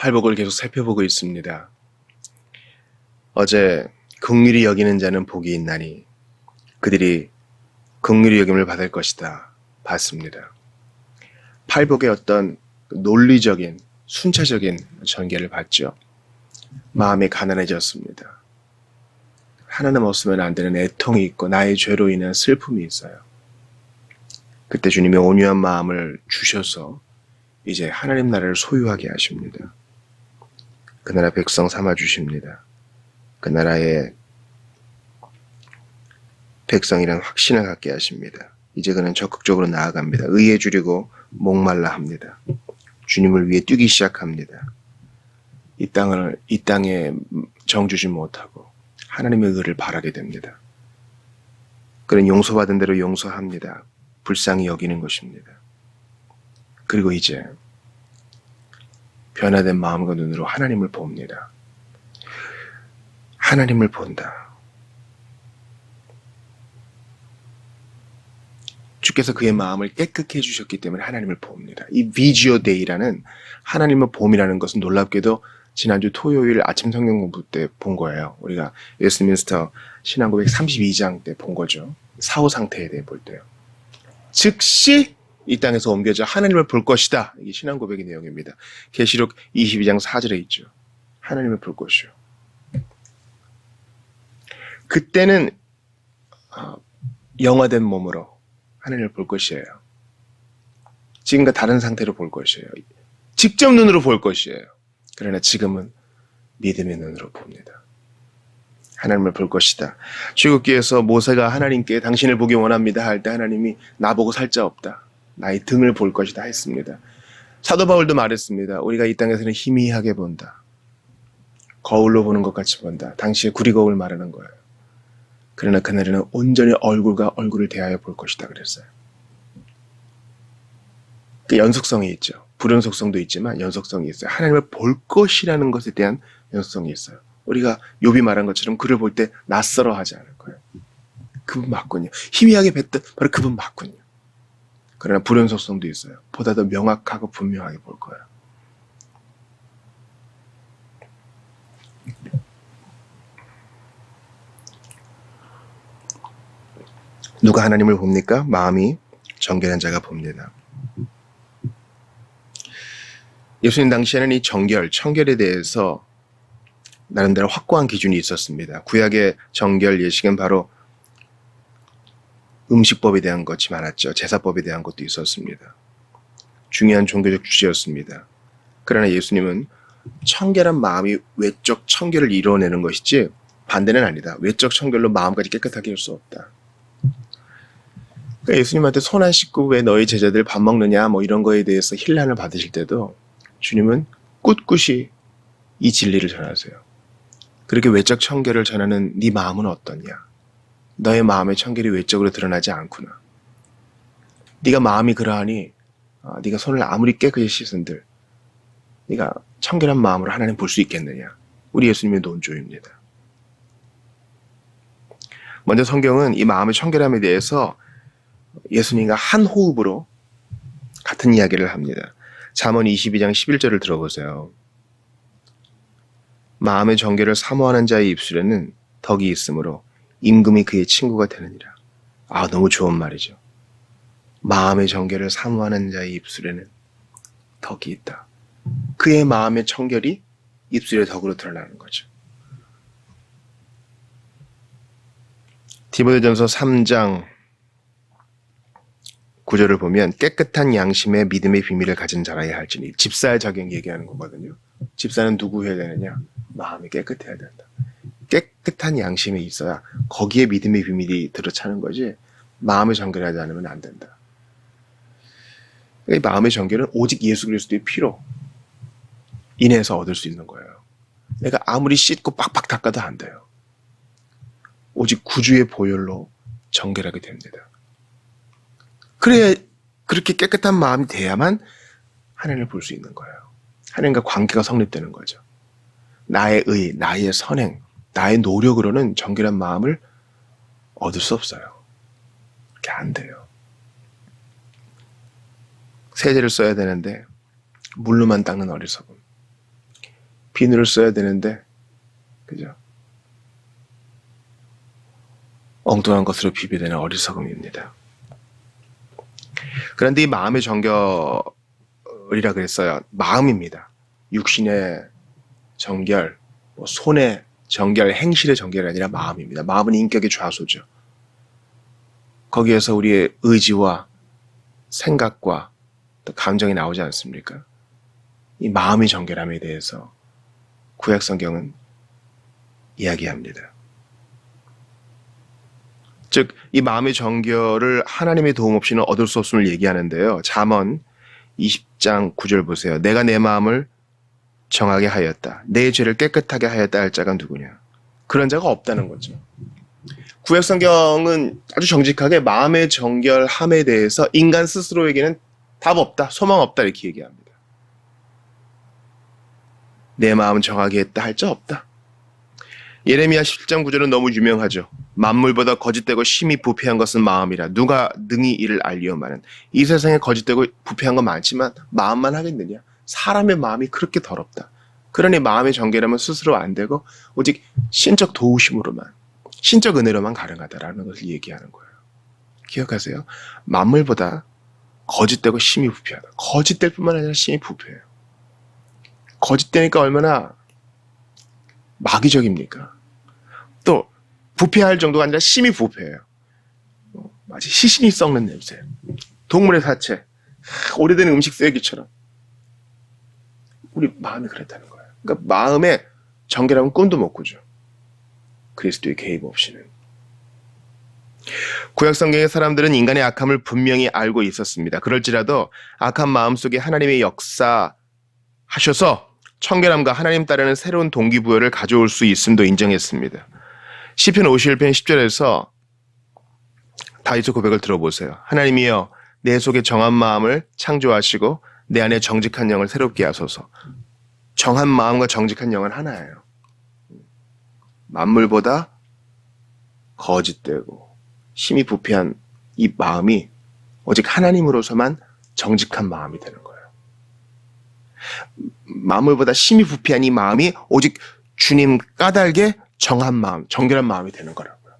팔복을 계속 살펴보고 있습니다. 어제 긍휼히 여기는 자는 복이 있나니 그들이 긍휼히 여김을 받을 것이다 봤습니다. 팔복의 어떤 논리적인 순차적인 전개를 봤죠. 마음이 가난해졌습니다. 하나님 없으면 안 되는 애통이 있고 나의 죄로 인한 슬픔이 있어요. 그때 주님이 온유한 마음을 주셔서 이제 하나님 나라를 소유하게 하십니다. 그 나라 백성 삼아 주십니다. 그 나라의 백성이란 확신을 갖게 하십니다. 이제 그는 적극적으로 나아갑니다. 의에 줄이고 목말라 합니다. 주님을 위해 뛰기 시작합니다. 이 땅에 정주지 못하고 하나님의 의를 바라게 됩니다. 그는 용서받은 대로 용서합니다. 불쌍히 여기는 것입니다. 그리고 이제 변화된 마음과 눈으로 하나님을 봅니다. 하나님을 본다. 주께서 그의 마음을 깨끗게 해주셨기 때문에 하나님을 봅니다. 이 비지오 데이라는 하나님을 봄이라는 것은 놀랍게도 지난주 토요일 아침 성경 공부 때 본 거예요. 우리가 웨스트민스터 신앙고백 32장 때 본 거죠. 사후 상태에 대해 볼 때요. 즉시 이 땅에서 옮겨져 하나님을 볼 것이다. 이게 신앙고백의 내용입니다. 계시록 22장 4절에 있죠. 하나님을 볼 것이요. 그때는 영화된 몸으로 하나님을 볼 것이에요. 지금과 다른 상태로 볼 것이에요. 직접 눈으로 볼 것이에요. 그러나 지금은 믿음의 눈으로 봅니다. 하나님을 볼 것이다. 출애굽기에서 모세가 하나님께 당신을 보기 원합니다 할 때 하나님이 나보고 살 자 없다. 나의 등을 볼 것이다 했습니다. 사도 바울도 말했습니다. 우리가 이 땅에서는 희미하게 본다. 거울로 보는 것 같이 본다. 당시의 구리거울 말하는 거예요. 그러나 그날에는 온전히 얼굴과 얼굴을 대하여 볼 것이다 그랬어요. 그 연속성이 있죠. 불연속성도 있지만 연속성이 있어요. 하나님을 볼 것이라는 것에 대한 연속성이 있어요. 우리가 욥이 말한 것처럼 그를 볼 때 낯설어 하지 않을 거예요. 그분 맞군요. 희미하게 뵀던 바로 그분 맞군요. 그러나 불연속성도 있어요. 보다 더 명확하고 분명하게 볼 거예요. 누가 하나님을 봅니까? 마음이 정결한 자가 봅니다. 예수님 당시에는 이 청결에 대해서 나름대로 확고한 기준이 있었습니다. 구약의 정결 예식은 바로 음식법에 대한 것이 많았죠. 제사법에 대한 것도 있었습니다. 중요한 종교적 주제였습니다. 그러나 예수님은 청결한 마음이 외적 청결을 이루어내는 것이지 반대는 아니다. 외적 청결로 마음까지 깨끗하게 할 수 없다. 그러니까 예수님한테 손 안 씻고 왜 너희 제자들 밥 먹느냐 뭐 이런 거에 대해서 힐난을 받으실 때도 주님은 꿋꿋이 이 진리를 전하세요. 그렇게 외적 청결을 전하는 네 마음은 어떠냐? 너의 마음의 청결이 외적으로 드러나지 않구나. 네가 마음이 그러하니 네가 손을 아무리 깨끗이 씻은들 네가 청결한 마음으로 하나님 볼 수 있겠느냐? 우리 예수님의 논조입니다. 먼저 성경은 이 마음의 청결함에 대해서 예수님과 한 호흡으로 같은 이야기를 합니다. 잠언 22장 11절을 들어보세요. 마음의 정결을 사모하는 자의 입술에는 덕이 있으므로 임금이 그의 친구가 되느니라. 너무 좋은 말이죠. 마음의 정결을 사모하는 자의 입술에는 덕이 있다. 그의 마음의 청결이 입술의 덕으로 드러나는 거죠. 디모데전서 3장 9절을 보면 깨끗한 양심의 믿음의 비밀을 가진 자라야 할지니 집사의 자격 얘기하는 거거든요. 집사는 누구 해야 되느냐? 마음이 깨끗해야 된다. 깨끗한 양심이 있어야 거기에 믿음의 비밀이 들어차는 거지 마음을 정결하지 않으면 안 된다. 이 마음의 정결은 오직 예수 그리스도의 피로 인해서 얻을 수 있는 거예요. 내가 아무리 씻고 빡빡 닦아도 안 돼요. 오직 구주의 보혈로 정결하게 됩니다. 그래야 그렇게 깨끗한 마음이 돼야만 하나님을 볼 수 있는 거예요. 하나님과 관계가 성립되는 거죠. 나의 의, 나의 선행, 나의 노력으로는 정결한 마음을 얻을 수 없어요. 그게 안 돼요. 세제를 써야 되는데 물로만 닦는 어리석음. 비누를 써야 되는데, 그죠? 엉뚱한 것으로 비비되는 어리석음입니다. 그런데 이 마음의 정결이라 그랬어요. 마음입니다. 육신의 정결, 손의 정결, 행실의 정결이 아니라 마음입니다. 마음은 인격의 좌소죠. 거기에서 우리의 의지와 생각과 또 감정이 나오지 않습니까? 이 마음의 정결함에 대해서 구약 성경은 이야기합니다. 즉, 이 마음의 정결을 하나님의 도움 없이는 얻을 수 없음을 얘기하는데요. 잠언 20장 9절 보세요. 내가 내 마음을 정하게 하였다. 내 죄를 깨끗하게 하였다 할 자가 누구냐? 그런 자가 없다는 거죠. 구약 성경은 아주 정직하게 마음의 정결함에 대해서 인간 스스로에게는 답 없다, 소망 없다 이렇게 얘기합니다. 내 마음 정하게 했다 할 자 없다. 예레미야 17장 9절은 너무 유명하죠. 만물보다 거짓되고 심히 부패한 것은 마음이라 누가 능히 이를 알리오마는. 이 세상에 거짓되고 부패한 건 많지만 마음만 하겠느냐. 사람의 마음이 그렇게 더럽다. 그러니 마음의 정결함은 스스로 안 되고 오직 신적 도우심으로만, 신적 은혜로만 가능하다라는 것을 얘기하는 거예요. 기억하세요. 만물보다 거짓되고 심히 부패하다. 거짓될 뿐만 아니라 심히 부패해요. 거짓되니까 얼마나 마귀적입니까? 또 부패할 정도가 아니라 심히 부패해요. 마치 시신이 썩는 냄새, 동물의 사체, 오래된 음식 쓰레기처럼 우리 마음이 그랬다는 거예요. 그러니까 마음에 정결함은 꿈도 못 꾸죠. 그리스도의 개입 없이는. 구약 성경의 사람들은 인간의 악함을 분명히 알고 있었습니다. 그럴지라도 악한 마음 속에 하나님의 역사하셔서 청결함과 하나님 따르는 새로운 동기부여를 가져올 수 있음도 인정했습니다. 시편 51편 10절에서 다윗의 고백을 들어보세요. 하나님이여 내 속에 정한 마음을 창조하시고 내 안에 정직한 영을 새롭게 하소서. 정한 마음과 정직한 영은 하나예요. 만물보다 거짓되고 심히 부패한 이 마음이 오직 하나님으로서만 정직한 마음이 되는 거예요. 만물보다 심히 부패한 이 마음이 오직 주님 까닭에 정한 마음, 정결한 마음이 되는 거라고요.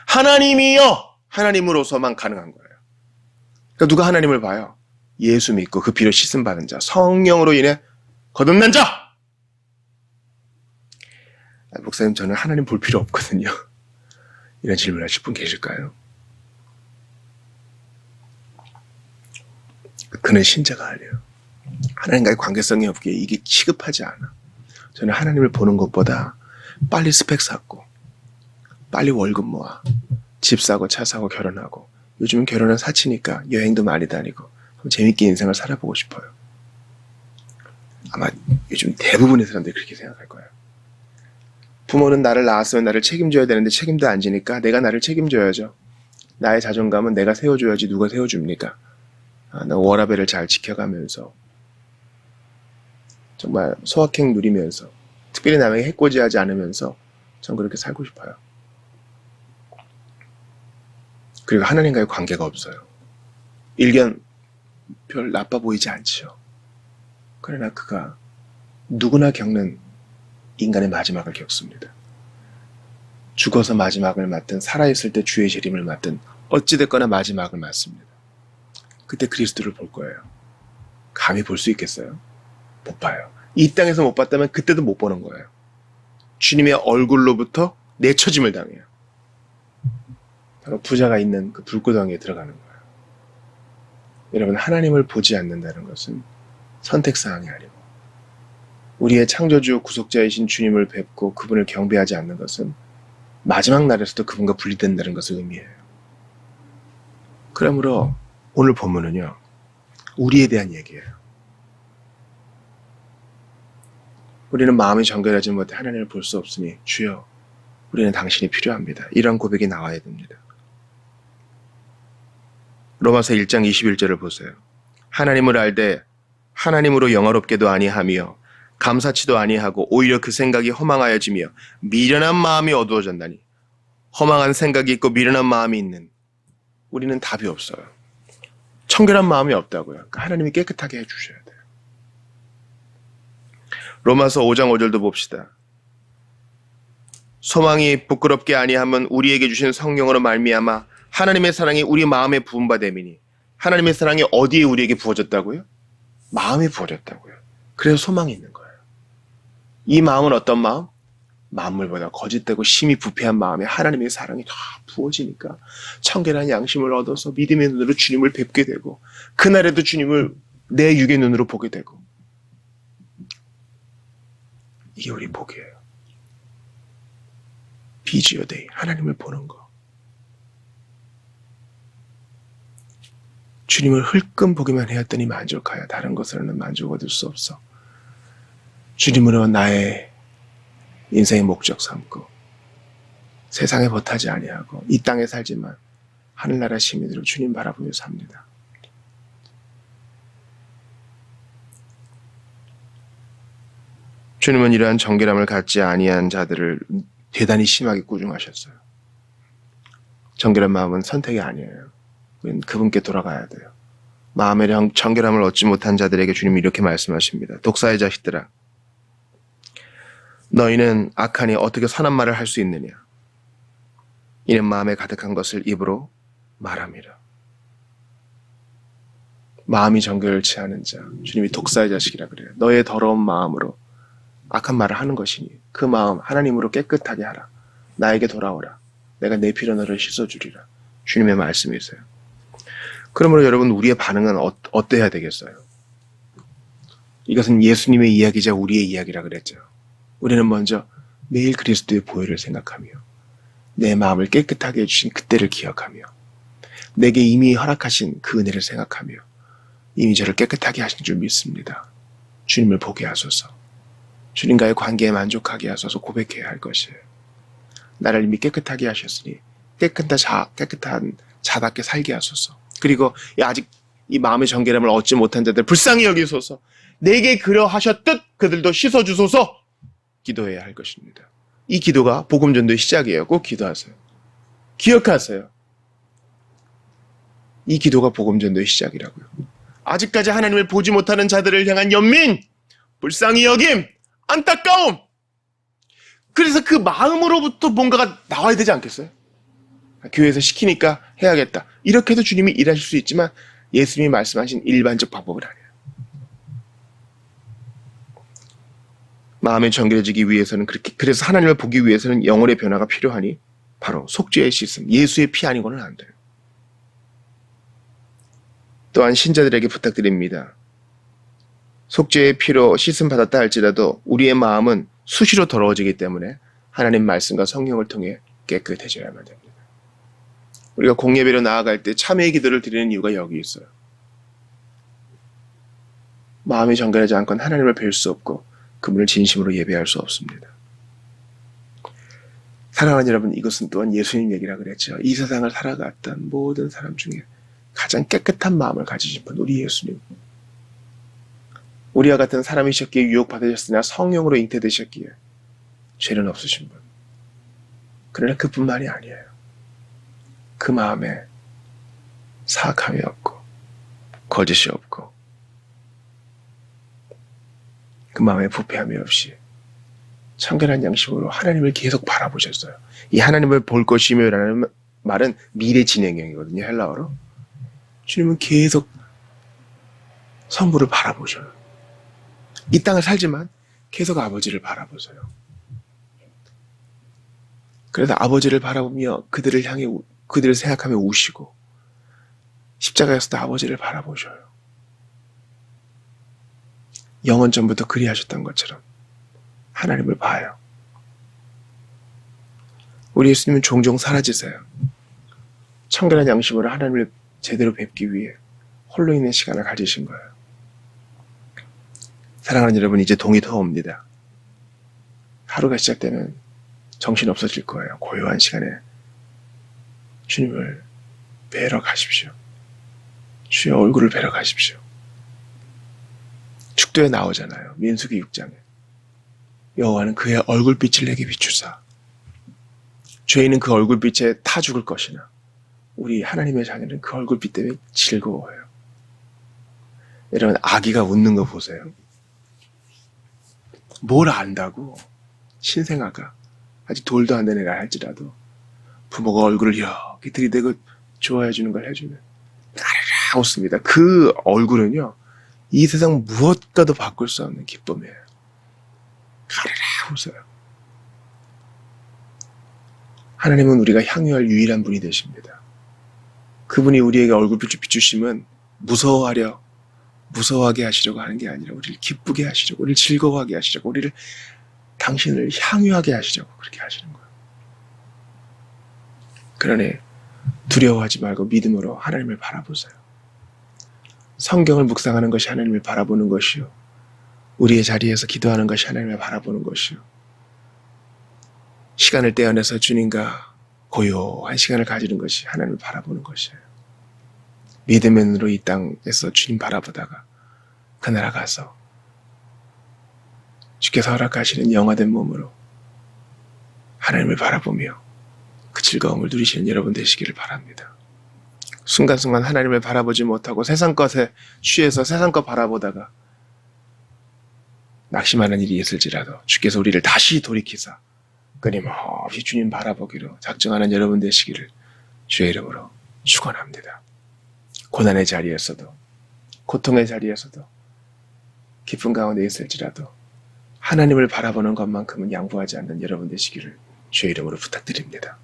하나님이요! 하나님으로서만 가능한 거예요. 그러니까 누가 하나님을 봐요? 예수 믿고 그 피로 씻음 받은 자, 성령으로 인해 거듭난 자! 목사님, 저는 하나님 볼 필요 없거든요. 이런 질문 하실 분 계실까요? 그는 신자가 아니에요. 하나님과의 관계성이 없기에 이게 취급하지 않아. 저는 하나님을 보는 것보다 빨리 스펙 쌓고 빨리 월급 모아 집 사고 차 사고 결혼하고, 요즘은 결혼은 사치니까 여행도 많이 다니고 재밌게 인생을 살아보고 싶어요. 아마 요즘 대부분의 사람들이 그렇게 생각할 거예요. 부모는 나를 낳았으면 나를 책임져야 되는데 책임도 안 지니까 내가 나를 책임져야죠. 나의 자존감은 내가 세워줘야지 누가 세워줍니까? 나 워라밸을 잘 지켜가면서 정말 소확행 누리면서 특별히 남에게 해코지하지 않으면서 전 그렇게 살고 싶어요. 그리고 하나님과의 관계가 없어요. 일견 별 나빠 보이지 않지요. 그러나 그가 누구나 겪는 인간의 마지막을 겪습니다. 죽어서 마지막을 맞든 살아있을 때 주의 재림을 맞든 어찌됐거나 마지막을 맞습니다. 그때 그리스도를 볼 거예요. 감히 볼 수 있겠어요? 못 봐요. 이 땅에서 못 봤다면 그때도 못 보는 거예요. 주님의 얼굴로부터 내쳐짐을 당해요. 바로 부자가 있는 그 불구덩이에 들어가는 거예요. 여러분, 하나님을 보지 않는다는 것은 선택사항이 아니고 우리의 창조주 구속자이신 주님을 뵙고 그분을 경배하지 않는 것은 마지막 날에서도 그분과 분리된다는 것을 의미해요. 그러므로 오늘 본문은요, 우리에 대한 얘기예요. 우리는 마음이 정결하지 못해 하나님을 볼 수 없으니 주여 우리는 당신이 필요합니다. 이런 고백이 나와야 됩니다. 로마서 1장 21절을 보세요. 하나님을 알되 하나님으로 영화롭게도 아니하며 감사치도 아니하고 오히려 그 생각이 허망하여지며 미련한 마음이 어두워졌나니. 허망한 생각이 있고 미련한 마음이 있는 우리는 답이 없어요. 청결한 마음이 없다고요. 그러니까 하나님이 깨끗하게 해주셔야 돼요. 로마서 5장 5절도 봅시다. 소망이 부끄럽게 아니함은 우리에게 주신 성령으로 말미암아 하나님의 사랑이 우리 마음에 부은 바 됨이니. 하나님의 사랑이 어디에 우리에게 부어졌다고요? 마음에 부어졌다고요. 그래서 소망이 있는 거예요. 이 마음은 어떤 마음? 만물보다 거짓되고 심히 부패한 마음에 하나님의 사랑이 다 부어지니까 청결한 양심을 얻어서 믿음의 눈으로 주님을 뵙게 되고, 그날에도 주님을 내 육의 눈으로 보게 되고, 이게 우리 복이에요. 비지오데이, 하나님을 보는 거. 주님을 흘끔 보기만 해왔더니 만족하여 다른 것으로는 만족 얻을 수 없어. 주님으로 나의 인생의 목적 삼고 세상에 버타지 아니하고 이 땅에 살지만 하늘나라 시민으로 주님 바라보며 삽니다. 주님은 이러한 정결함을 갖지 아니한 자들을 대단히 심하게 꾸중하셨어요. 정결한 마음은 선택이 아니에요. 우리는 그분께 돌아가야 돼요. 마음의 정결함을 얻지 못한 자들에게 주님이 이렇게 말씀하십니다. 독사의 자식들아, 너희는 악하니 어떻게 선한 말을 할 수 있느냐? 이는 마음에 가득한 것을 입으로 말함이라. 마음이 정결치 않은 자, 주님이 독사의 자식이라 그래요. 너의 더러운 마음으로 악한 말을 하는 것이니 그 마음 하나님으로 깨끗하게 하라. 나에게 돌아오라. 내가 내 피로 너를 씻어주리라. 주님의 말씀이세요. 그러므로 여러분, 우리의 반응은 어때야 되겠어요? 이것은 예수님의 이야기자 우리의 이야기라 그랬죠. 우리는 먼저 매일 그리스도의 보혈을 생각하며 내 마음을 깨끗하게 해주신 그때를 기억하며 내게 이미 허락하신 그 은혜를 생각하며 이미 저를 깨끗하게 하신 줄 믿습니다. 주님을 보게 하소서. 주님과의 관계에 만족하게 하소서 고백해야 할 것이에요. 나를 이미 깨끗하게 하셨으니 깨끗한 자답게 살게 하소서. 그리고 아직 이 마음의 정결함을 얻지 못한 자들 불쌍히 여기소서. 내게 그러하셨듯 그들도 씻어주소서. 기도해야 할 것입니다. 이 기도가 복음전도의 시작이에요. 꼭 기도하세요. 기억하세요. 이 기도가 복음전도의 시작이라고요. 아직까지 하나님을 보지 못하는 자들을 향한 연민, 불쌍히 여김, 안타까움. 그래서 그 마음으로부터 뭔가가 나와야 되지 않겠어요? 교회에서 시키니까 해야겠다. 이렇게 해도 주님이 일하실 수 있지만 예수님이 말씀하신 일반적 방법은 아니에요. 마음이 정결해지기 위해서는 그래서 하나님을 보기 위해서는 영혼의 변화가 필요하니 바로 속죄의 씻음, 예수의 피 아니고는 안 돼요. 또한 신자들에게 부탁드립니다. 속죄의 피로 씻음 받았다 할지라도 우리의 마음은 수시로 더러워지기 때문에 하나님 말씀과 성령을 통해 깨끗해져야만 됩니다. 우리가 공예배로 나아갈 때 참회의 기도를 드리는 이유가 여기 있어요. 마음이 정결하지 않고는 하나님을 뵐 수 없고 그분을 진심으로 예배할 수 없습니다. 사랑하는 여러분, 이것은 또한 예수님 얘기라 그랬죠. 이 세상을 살아갔던 모든 사람 중에 가장 깨끗한 마음을 가지신 분, 우리 예수님. 우리와 같은 사람이셨기에 유혹받으셨으나 성령으로 잉태되셨기에 죄는 없으신 분. 그러나 그뿐만이 아니에요. 그 마음에 사악함이 없고 거짓이 없고 그 마음에 부패함이 없이 청결한 양심으로 하나님을 계속 바라보셨어요. 이 하나님을 볼 것이며 라는 말은 미래 진행형이거든요. 헬라어로. 주님은 계속 성부를 바라보셔요. 이 땅을 살지만 계속 아버지를 바라보세요. 그래서 아버지를 바라보며 그들을 생각하며 우시고 십자가에서도 아버지를 바라보셔요. 영원 전부터 그리하셨던 것처럼 하나님을 봐요. 우리 예수님은 종종 사라지세요. 청결한 양심으로 하나님을 제대로 뵙기 위해 홀로 있는 시간을 가지신 거예요. 사랑하는 여러분, 이제 동이 더 옵니다. 하루가 시작되면 정신 없어질 거예요. 고요한 시간에 주님을 뵈러 가십시오. 주의 얼굴을 뵈러 가십시오. 축도에 나오잖아요. 민수기 6장에. 여호와는 그의 얼굴빛을 내게 비추사. 죄인은 그 얼굴빛에 타 죽을 것이나 우리 하나님의 자녀는 그 얼굴빛 때문에 즐거워해요. 여러분, 아기가 웃는 거 보세요. 뭘 안다고. 신생아가 아직 돌도 안 된 애라 할지라도 부모가 얼굴을 이렇게 들이대고 좋아해 주는 걸 해주면 까르르 웃습니다. 그 얼굴은요, 이 세상 무엇과도 바꿀 수 없는 기쁨이에요. 까르르 웃어요. 하나님은 우리가 향유할 유일한 분이 되십니다. 그분이 우리에게 얼굴빛을 비추심은 무서워하게 하시려고 하는 게 아니라 우리를 기쁘게 하시려고, 우리를 즐거워하게 하시려고, 우리를 당신을 향유하게 하시려고 그렇게 하시는 거예요. 그러니 두려워하지 말고 믿음으로 하나님을 바라보세요. 성경을 묵상하는 것이 하나님을 바라보는 것이요, 우리의 자리에서 기도하는 것이 하나님을 바라보는 것이요, 시간을 떼어내서 주님과 고요한 시간을 가지는 것이 하나님을 바라보는 것이에요. 믿음의 눈으로 이 땅에서 주님 바라보다가 그 나라 가서 주께서 허락하시는 영화된 몸으로 하나님을 바라보며 그 즐거움을 누리시는 여러분 되시기를 바랍니다. 순간순간 하나님을 바라보지 못하고 세상 것에 취해서 세상 것 바라보다가 낙심하는 일이 있을지라도 주께서 우리를 다시 돌이키사 끊임없이 주님 바라보기로 작정하는 여러분 되시기를 주의 이름으로 축원합니다. 고난의 자리에서도, 고통의 자리에서도, 기쁨 가운데 있을지라도 하나님을 바라보는 것만큼은 양보하지 않는 여러분 되시기를 주의 이름으로 부탁드립니다.